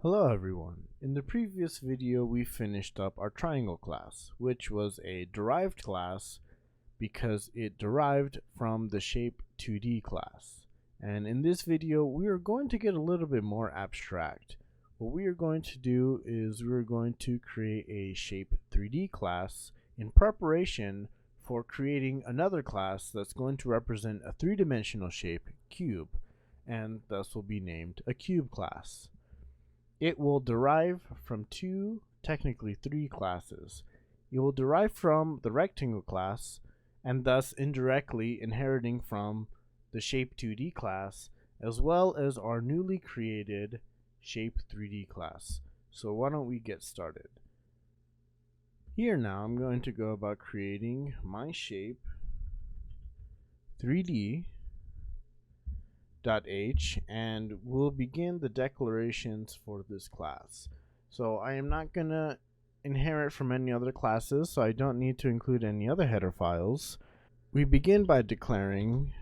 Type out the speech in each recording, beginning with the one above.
Hello everyone. In the previous video we finished up our triangle class, which was a derived class because it derived from the Shape3D class. And in this video we are going to get a little bit more abstract. What we are going to do is we're going to create a Shape3D class in preparation for creating another class that's going to represent a three-dimensional shape, cube, and thus will be named a cube class. It will derive from technically three classes. It will derive from the rectangle class, and thus indirectly inheriting from the Shape2D class, as well as our newly created Shape3D class. So why don't we get started? Here now I'm going to go about creating my shape 3D .h, and we'll begin the declarations for this class. So I am not going to inherit from any other classes, so I don't need to include any other header files. We begin by declaring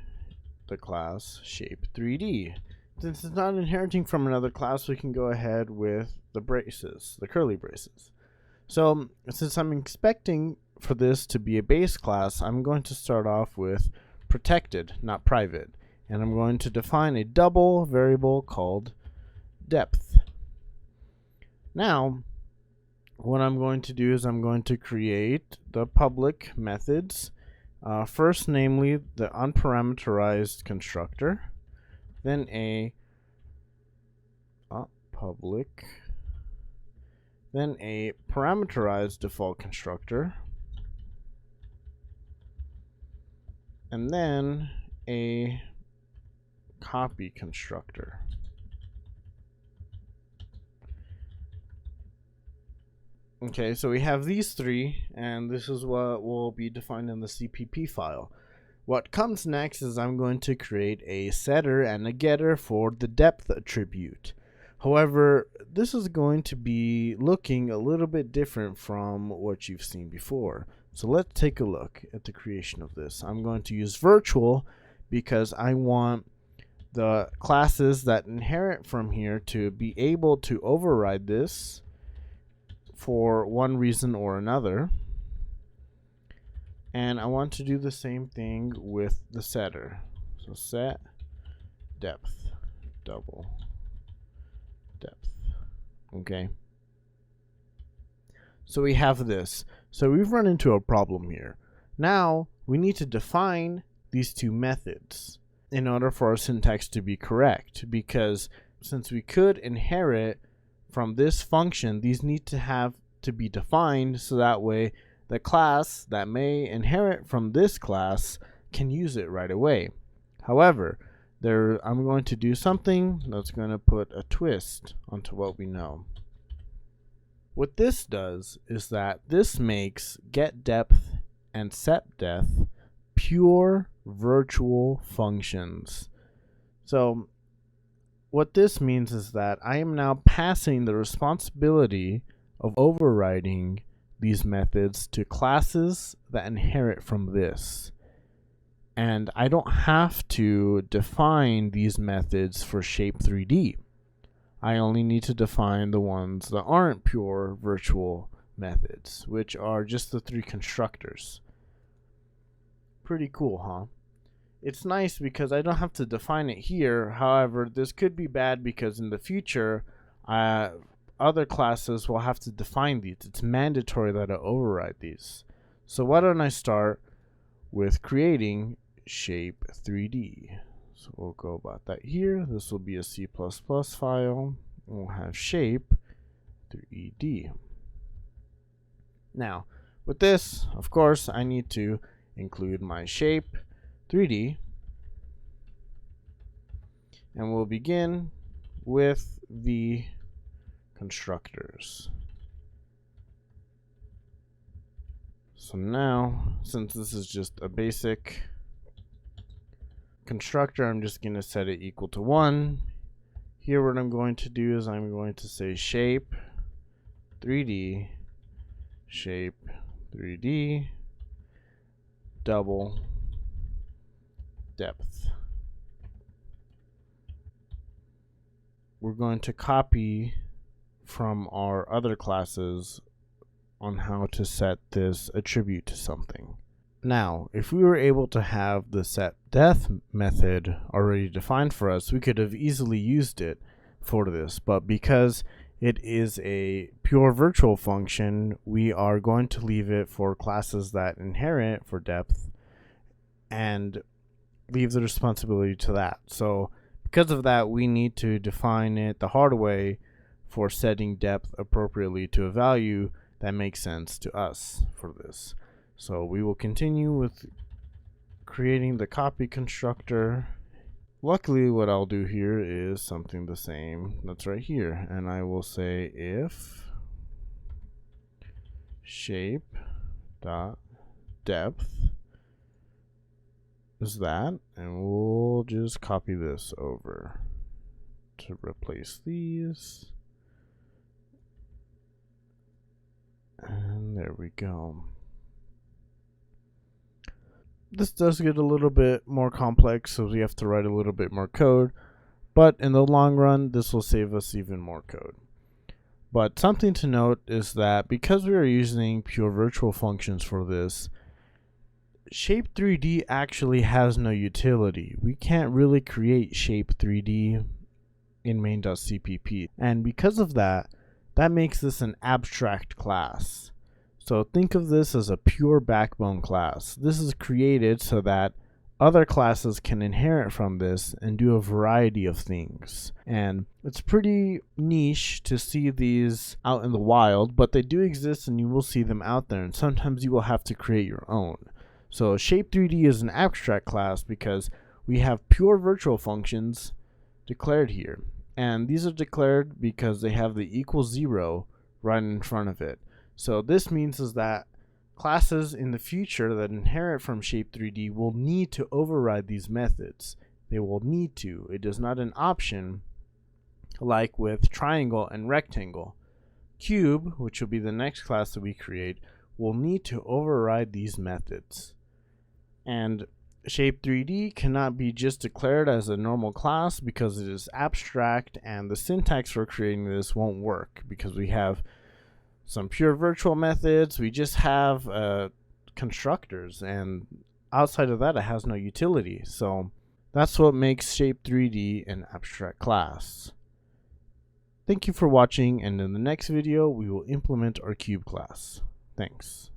the class Shape3D. Since it's not inheriting from another class, we can go ahead with the braces, the curly braces. So since I'm expecting for this to be a base class, I'm going to start off with protected, not private. And I'm going to define a double variable called depth. Now, what I'm going to do is I'm going to create the public methods. First, namely, the unparameterized constructor, then a public, then a parameterized default constructor, and then a copy constructor. Okay, so we have these three, and this is what will be defined in the CPP file. What comes next is I'm going to create a setter and a getter for the depth attribute. However, this is going to be looking a little bit different from what you've seen before. So let's take a look at the creation of this. I'm going to use virtual because I want the classes that inherit from here to be able to override this for one reason or another. And I want to do the same thing with the setter. So set depth, double depth. Okay. So we have this. So we've run into a problem here. Now we need to define these two methods in order for our syntax to be correct, because since we could inherit from this function, these need to be defined so that way the class that may inherit from this class can use it right away. However, I'm going to do something that's going to put a twist onto what we know. What this does is that this makes getDepth and setDepth pure virtual functions. So what this means is that I am now passing the responsibility of overriding these methods to classes that inherit from this. And I don't have to define these methods for Shape3D. I only need to define the ones that aren't pure virtual methods, which are just the three constructors. Pretty cool, huh? It's nice because I don't have to define it here. However, this could be bad because in the future, other classes will have to define these. It's mandatory that I override these. So why don't I start with creating Shape3D. So we'll go about that here. This will be a C++ file. We'll have Shape3D. Now, with this, of course, I need to include my Shape3D. And we'll begin with the constructors. So now, since this is just a basic constructor, I'm just going to set it equal to 1. Here what I'm going to do is I'm going to say Shape3D, Shape3D, double depth. We're going to copy from our other classes on how to set this attribute to something. Now, if we were able to have the setDepth method already defined for us, we could have easily used it for this, but because it is a pure virtual function, we are going to leave it for classes that inherit for depth and leave the responsibility to that. So because of that, we need to define it the hard way for setting depth appropriately to a value that makes sense to us for this. So we will continue with creating the copy constructor. Luckily, what I'll do here is something the same that's right here, and I will say if shape dot depth is that, and we'll just copy this over to replace these, and there we go. This does get a little bit more complex, so we have to write a little bit more code, but in the long run, this will save us even more code. But something to note is that because we are using pure virtual functions for this, Shape3D actually has no utility. We can't really create Shape3D in main.cpp, and because of that, that makes this an abstract class. So think of this as a pure backbone class. This is created so that other classes can inherit from this and do a variety of things. And it's pretty niche to see these out in the wild, but they do exist and you will see them out there, and sometimes you will have to create your own. So Shape3D is an abstract class because we have pure virtual functions declared here. And these are declared because they have the equals 0 right in front of it. So this means is that classes in the future that inherit from Shape3D will need to override these methods. They will need to. It is not an option like with triangle and rectangle. Cube, which will be the next class that we create, will need to override these methods. And Shape3D cannot be just declared as a normal class because it is abstract, and the syntax for creating this won't work because we have some pure virtual methods. We just have constructors, and outside of that it has no utility. So that's what makes Shape3D an abstract class. Thank you for watching, and in the next video we will implement our cube class. Thanks.